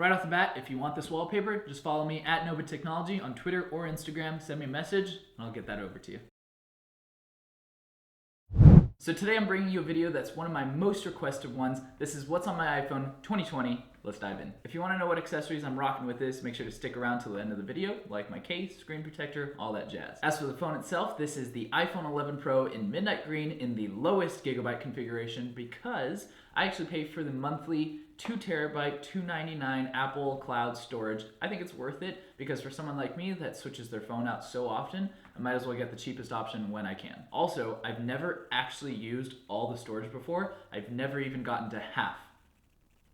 Right off the bat, if you want this wallpaper, just follow me at Nova Technology on Twitter or Instagram. Send me a message and I'll get that over to you. So today I'm bringing you a video that's one of my most requested ones. This is what's on my iPhone 2020. Let's dive in. If you want to know what accessories I'm rocking with this, make sure to stick around till the end of the video, like my case, screen protector, all that jazz. As for the phone itself, this is the iPhone 11 Pro in midnight green in the lowest gigabyte configuration because I actually pay for the monthly 2 terabyte, $299 Apple Cloud storage. I think it's worth it because for someone like me that switches their phone out so often, I might as well get the cheapest option when I can. Also, I've never actually used all the storage before. I've never even gotten to half.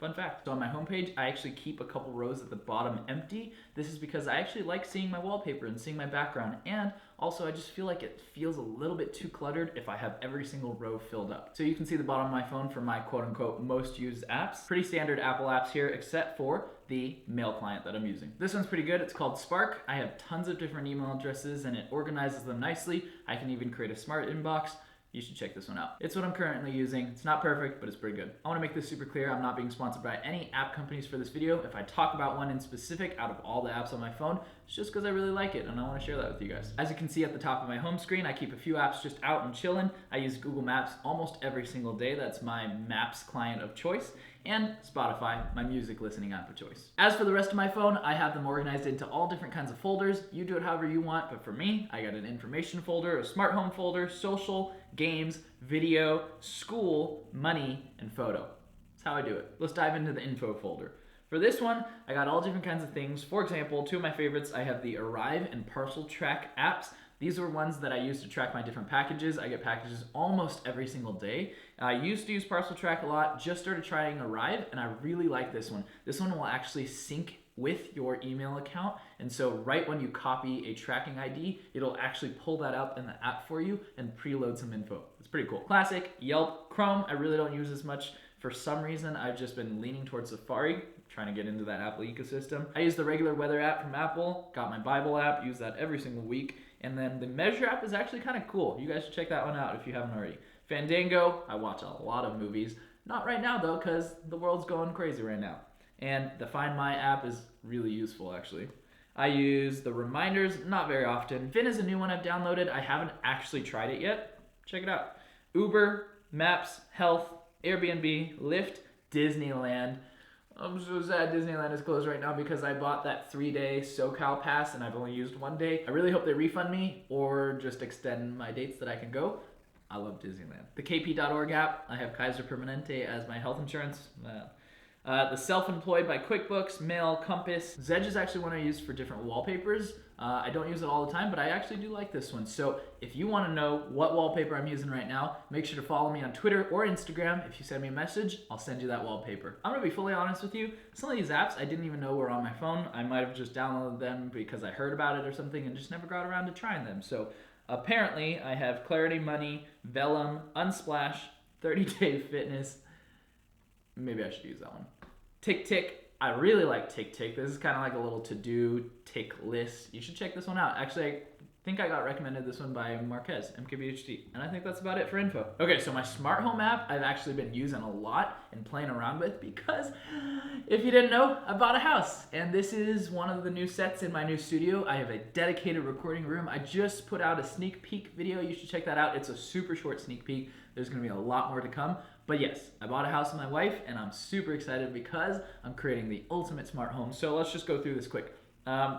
Fun fact, so on my homepage, I actually keep a couple rows at the bottom empty. This is because I actually like seeing my wallpaper and seeing my background, and also I just feel like it feels a little bit too cluttered if I have every single row filled up. So you can see the bottom of my phone for my quote-unquote most used apps. Pretty standard Apple apps here, except for the mail client that I'm using. This one's pretty good. It's called Spark. I have tons of different email addresses and it organizes them nicely. I can even create a smart inbox. You should check this one out. It's what I'm currently using. It's not perfect, but it's pretty good. I want to make this super clear. I'm not being sponsored by any app companies for this video. If I talk about one in specific out of all the apps on my phone, it's just because I really like it and I want to share that with you guys. As you can see at the top of my home screen, I keep a few apps just out and chilling. I use Google Maps almost every single day. That's my Maps client of choice. And Spotify, my music listening app of choice. As for the rest of my phone, I have them organized into all different kinds of folders. You do it however you want, but for me, I got an information folder, a smart home folder, social, games, video, school, money, and photo. That's how I do it. Let's dive into the info folder. For this one, I got all different kinds of things. For example, two of my favorites, I have the Arrive and Parcel Track apps. These are ones that I use to track my different packages. I get packages almost every single day. I used to use Parcel Track a lot, just started trying Arrive, and I really like this one. This one will actually sync with your email account, and so right when you copy a tracking ID, it'll actually pull that up in the app for you and preload some info. It's pretty cool. Classic, Yelp, Chrome, I really don't use as much. For some reason, I've just been leaning towards Safari, trying to get into that Apple ecosystem. I use the regular weather app from Apple, got my Bible app, use that every single week. And then the Measure app is actually kind of cool. You guys should check that one out if you haven't already. Fandango, I watch a lot of movies. Not right now though, because the world's going crazy right now. And the Find My app is really useful actually. I use the Reminders, not very often. Fin is a new one I've downloaded. I haven't actually tried it yet. Check it out. Uber, Maps, Health, Airbnb, Lyft, Disneyland. I'm so sad Disneyland is closed right now because I bought that 3-day SoCal pass and I've only used 1 day. I really hope they refund me or just extend my dates that I can go. I love Disneyland. The KP.org app, I have Kaiser Permanente as my health insurance. The Self-Employed by QuickBooks, Mail, Compass. Zedge is actually one I use for different wallpapers. I don't use it all the time, but I actually do like this one. So if you want to know what wallpaper I'm using right now, make sure to follow me on Twitter or Instagram. If you send me a message, I'll send you that wallpaper. I'm going to be fully honest with you. Some of these apps I didn't even know were on my phone. I might have just downloaded them because I heard about it or something and just never got around to trying them. So apparently I have Clarity Money, Vellum, Unsplash, 30-Day Fitness. Maybe I should use that one. TickTick. I really like TickTick. This is kind of like a little to-do tick list. You should check this one out. Actually, I think I got recommended this one by Marquez, MKBHD. And I think that's about it for info. Okay, so my smart home app I've actually been using a lot and playing around with because if you didn't know, I bought a house. And this is one of the new sets in my new studio. I have a dedicated recording room. I just put out a sneak peek video. You should check that out. It's a super short sneak peek. There's gonna be a lot more to come. But yes, I bought a house with my wife and I'm super excited because I'm creating the ultimate smart home. So let's just go through this quick.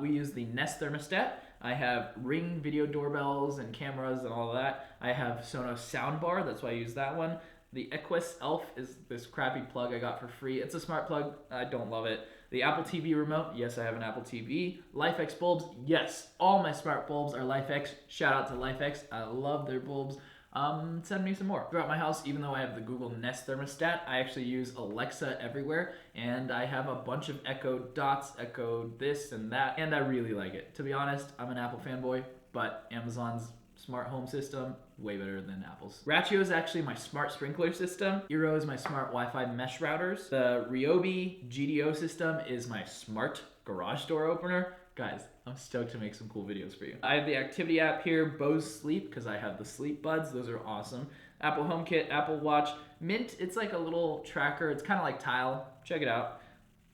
We use the Nest thermostat. I have Ring video doorbells and cameras and all of that. I have Sonos soundbar, that's why I use that one. The Equus Elf is this crappy plug I got for free. It's a smart plug, I don't love it. The Apple TV remote, yes, I have an Apple TV. LifeX bulbs, yes, all my smart bulbs are LifeX. Shout out to LifeX, I love their bulbs. Send me some more. Throughout my house, even though I have the Google Nest thermostat, I actually use Alexa everywhere, and I have a bunch of Echo Dots, Echo this and that, and I really like it. To be honest, I'm an Apple fanboy, but Amazon's smart home system, way better than Apple's. Rachio is actually my smart sprinkler system. Eero is my smart Wi-Fi mesh routers. The Ryobi GDO system is my smart garage door opener. Guys, I'm stoked to make some cool videos for you. I have the activity app here, Bose Sleep, because I have the sleep buds. Those are awesome. Apple HomeKit, Apple Watch. Mint, it's like a little tracker. It's kind of like Tile. Check it out.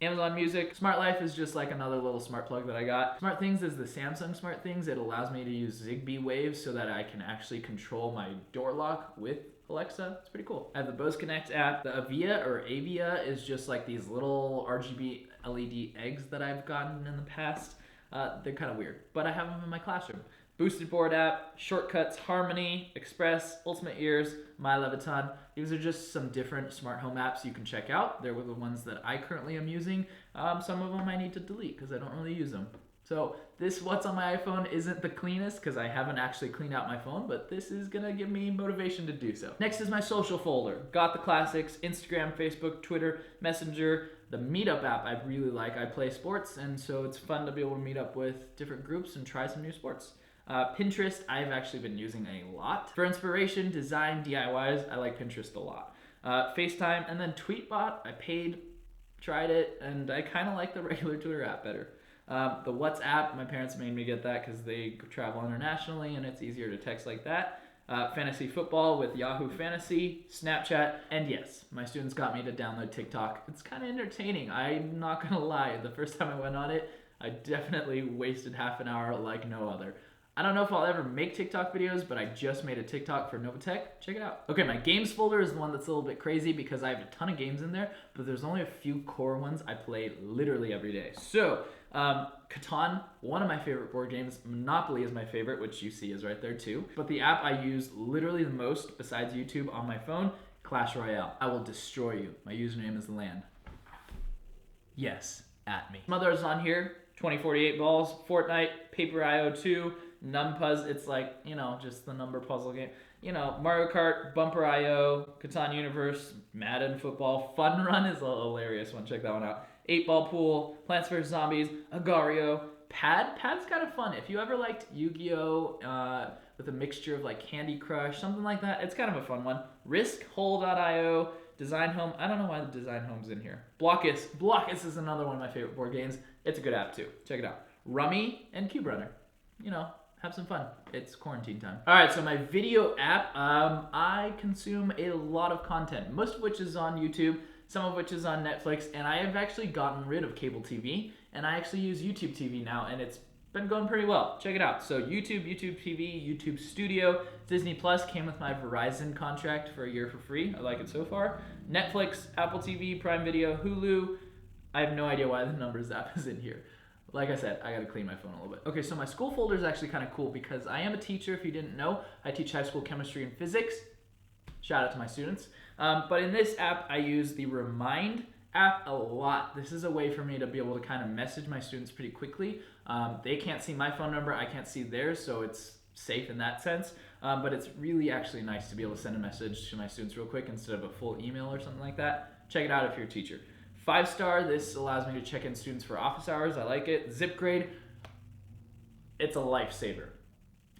Amazon Music. Smart Life is just like another little smart plug that I got. Smart Things is the Samsung Smart Things. It allows me to use Zigbee waves so that I can actually control my door lock with Alexa. It's pretty cool. I have the Bose Connect app. The Avia is just like these little RGB LED eggs that I've gotten in the past. They're kind of weird, but I have them in my classroom. Boosted Board app, Shortcuts, Harmony, Express, Ultimate Ears, My Leviton. These are just some different smart home apps you can check out. They're the ones that I currently am using. Some of them I need to delete because I don't really use them. So this What's on My iPhone isn't the cleanest because I haven't actually cleaned out my phone, but this is gonna give me motivation to do so. Next is my social folder. Got the classics, Instagram, Facebook, Twitter, Messenger. The Meetup app I really like. I play sports, and so it's fun to be able to meet up with different groups and try some new sports. Pinterest, I've actually been using a lot. For inspiration, design, DIYs, I like Pinterest a lot. FaceTime, and then Tweetbot, I paid, tried it, and I kind of like the regular Twitter app better. The WhatsApp, my parents made me get that because they travel internationally and it's easier to text like that. Fantasy football with Yahoo Fantasy, Snapchat, and yes, my students got me to download TikTok. It's kind of entertaining, I'm not gonna lie. The first time I went on it, I definitely wasted half an hour like no other. I don't know if I'll ever make TikTok videos, but I just made a TikTok for Novatech. Check it out. Okay, my games folder is the one that's a little bit crazy because I have a ton of games in there, but there's only a few core ones I play literally every day. So, Catan, one of my favorite board games. Monopoly is my favorite, which you see is right there too. But the app I use literally the most, besides YouTube on my phone, Clash Royale. I will destroy you. My username is Land. Yes, at me. Some others on here, 2048 Balls, Fortnite, Paper.io 2, Numpuzz, it's like, you know, just the number puzzle game. You know, Mario Kart, Bumper.io, Catan Universe, Madden Football, Fun Run is a hilarious one, check that one out. 8-Ball Pool, Plants vs. Zombies, Agario, Pad's kind of fun. If you ever liked Yu-Gi-Oh! With a mixture of like Candy Crush, something like that, it's kind of a fun one. Risk, Hole.io, Design Home, I don't know why the Design Home's in here. Blockus is another one of my favorite board games. It's a good app too, check it out. Rummy and Cube Runner, you know, have some fun. It's quarantine time. All right, so my video app, I consume a lot of content, most of which is on YouTube, some of which is on Netflix, and I have actually gotten rid of cable TV, and I actually use YouTube TV now, and it's been going pretty well. Check it out. So YouTube, YouTube TV, YouTube Studio, Disney Plus came with my Verizon contract for a year for free. I like it so far. Netflix, Apple TV, Prime Video, Hulu. I have no idea why the Numbers app is in here. Like I said, I gotta clean my phone a little bit. Okay, so my school folder is actually kind of cool because I am a teacher, if you didn't know. I teach high school chemistry and physics. Shout out to my students. But in this app, I use the Remind app a lot. This is a way for me to be able to kind of message my students pretty quickly. They can't see my phone number, I can't see theirs, so it's safe in that sense. But it's really actually nice to be able to send a message to my students real quick instead of a full email or something like that. Check it out if you're a teacher. 5-star, this allows me to check in students for office hours. I like it. ZipGrade, it's a lifesaver.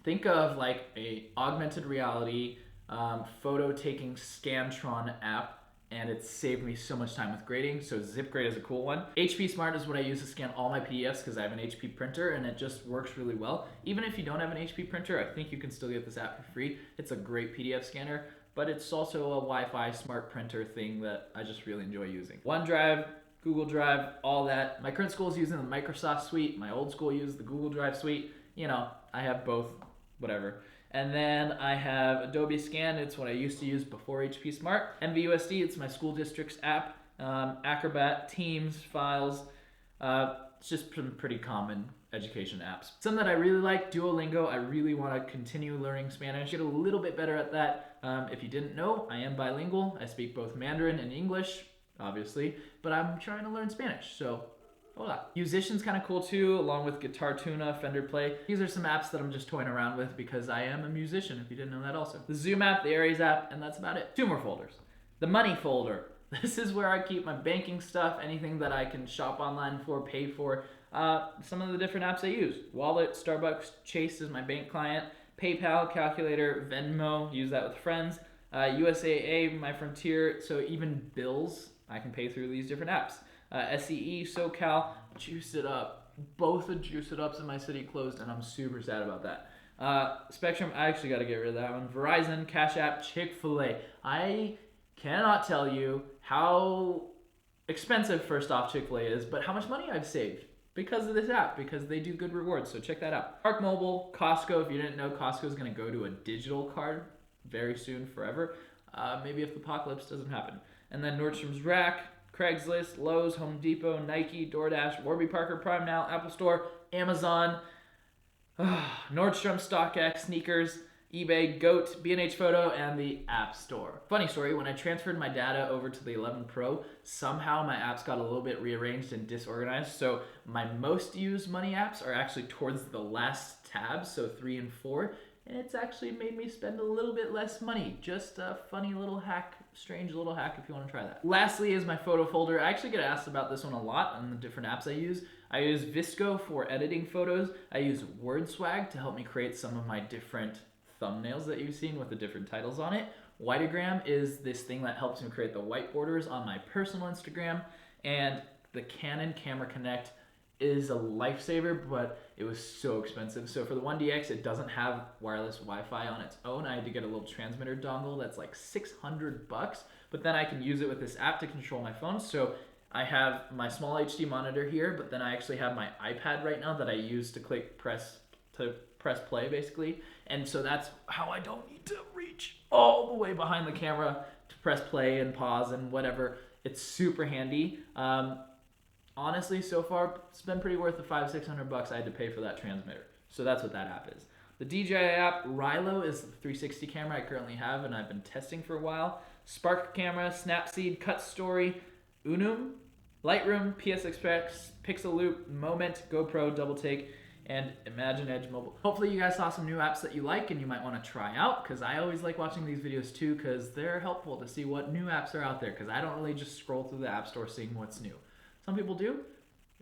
Think of like a augmented reality photo taking Scantron app, and it's saved me so much time with grading. So ZipGrade is a cool one. HP Smart is what I use to scan all my PDFs because I have an HP printer and it just works really well. Even if you don't have an HP printer, I think you can still get this app for free. It's a great PDF scanner, but it's also a Wi-Fi smart printer thing that I just really enjoy using. OneDrive, Google Drive, all that. My current school is using the Microsoft suite. My old school used the Google Drive suite. You know, I have both, whatever. And then I have Adobe Scan. It's what I used to use before HP Smart. NVUSD, it's my school district's app. Acrobat, Teams, Files. It's just some pretty common education apps. Some that I really like, Duolingo. I really want to continue learning Spanish, get a little bit better at that. If you didn't know, I am bilingual. I speak both Mandarin and English, obviously, but I'm trying to learn Spanish, so hola. Musician's kind of cool too, along with Guitar Tuna, Fender Play. These are some apps that I'm just toying around with because I am a musician, if you didn't know that also. The Zoom app, the Aries app, and that's about it. 2 more folders. The Money folder. This is where I keep my banking stuff, anything that I can shop online for, pay for. Some of the different apps I use. Wallet, Starbucks, Chase is my bank client. PayPal, Calculator, Venmo, use that with friends. USAA, my Frontier, so even bills, I can pay through these different apps. SCE, SoCal, Juice It Up. Both the Juice It Ups in my city closed, and I'm super sad about that. Spectrum, I actually got to get rid of that one. Verizon, Cash App, Chick-fil-A. I cannot tell you how expensive, first off, Chick-fil-A is, but how much money I've saved because of this app, because they do good rewards, so check that out. Park Mobile, Costco, if you didn't know, Costco is going to go to a digital card very soon, forever. Maybe if the apocalypse doesn't happen. And then Nordstrom's Rack, Craigslist, Lowe's, Home Depot, Nike, DoorDash, Warby Parker, Prime Now, Apple Store, Amazon, Nordstrom, StockX, Sneakers, eBay, Goat, B&H Photo, and the App Store. Funny story, when I transferred my data over to the 11 Pro, somehow my apps got a little bit rearranged and disorganized, so my most used money apps are actually towards the last tab, so 3 and 4, and it's actually made me spend a little bit less money. Just a funny little hack, strange little hack if you want to try that. Lastly is my photo folder. I actually get asked about this one a lot on the different apps I use. I use VSCO for editing photos. I use WordSwag to help me create some of my different thumbnails that you've seen with the different titles on it. Whiteogram is this thing that helps me create the white borders on my personal Instagram. And the Canon Camera Connect is a lifesaver, but it was so expensive. So for the 1DX, it doesn't have wireless Wi-Fi on its own. I had to get a little transmitter dongle that's like $600, but then I can use it with this app to control my phone. So I have my small HD monitor here, but then I actually have my iPad right now that I use to press play basically. And so that's how I don't need to reach all the way behind the camera to press play and pause and whatever. It's super handy. Honestly, so far, it's been pretty worth the $500-600 I had to pay for that transmitter. So that's what that app is. The DJI app, Rilo, is the 360 camera I currently have and I've been testing for a while. Spark Camera, Snapseed, Cut Story, Unum, Lightroom, PS Express, Pixel Loop, Moment, GoPro, Double Take, and Imagine Edge Mobile. Hopefully you guys saw some new apps that you like and you might want to try out, because I always like watching these videos too, because they're helpful to see what new apps are out there, because I don't really just scroll through the App Store seeing what's new. Some people do.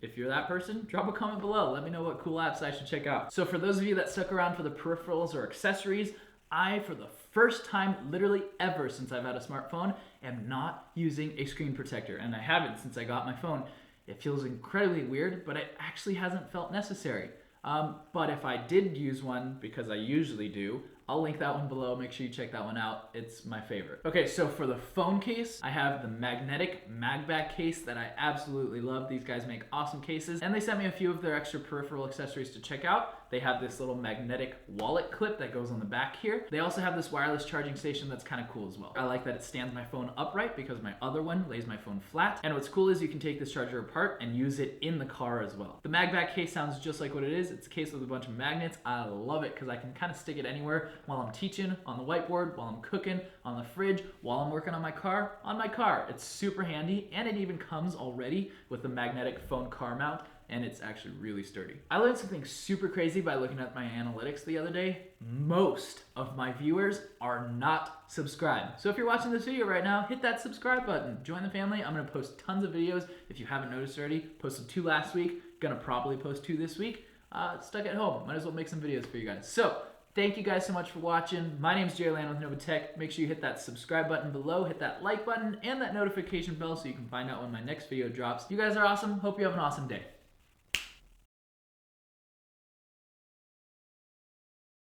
If you're that person, drop a comment below. Let me know what cool apps I should check out. So for those of you that stuck around for the peripherals or accessories, I, for the first time literally ever since I've had a smartphone, am not using a screen protector. And I haven't since I got my phone. It feels incredibly weird, but it actually hasn't felt necessary. But if I did use one, because I usually do, I'll link that one below. Make sure you check that one out. It's my favorite. Okay, so for the phone case, I have the magnetic MagBag case that I absolutely love. These guys make awesome cases, and they sent me a few of their extra peripheral accessories to check out. They have this little magnetic wallet clip that goes on the back here. They also have this wireless charging station that's kind of cool as well. I like that it stands my phone upright because my other one lays my phone flat. And what's cool is you can take this charger apart and use it in the car as well. The MagBag case sounds just like what it is. It's a case with a bunch of magnets. I love it because I can kind of stick it anywhere while I'm teaching, on the whiteboard, while I'm cooking, on the fridge, while I'm working on my car, It's super handy, and it even comes already with the magnetic phone car mount, and it's actually really sturdy. I learned something super crazy by looking at my analytics the other day. Most of my viewers are not subscribed. So if you're watching this video right now, hit that subscribe button. Join the family. I'm gonna post tons of videos. If you haven't noticed already, posted 2 last week, gonna probably post 2 this week. Stuck at home, might as well make some videos for you guys. So, thank you guys so much for watching. My name's Jerry Land with Nova Tech. Make sure you hit that subscribe button below, hit that like button, and that notification bell so you can find out when my next video drops. You guys are awesome. Hope you have an awesome day.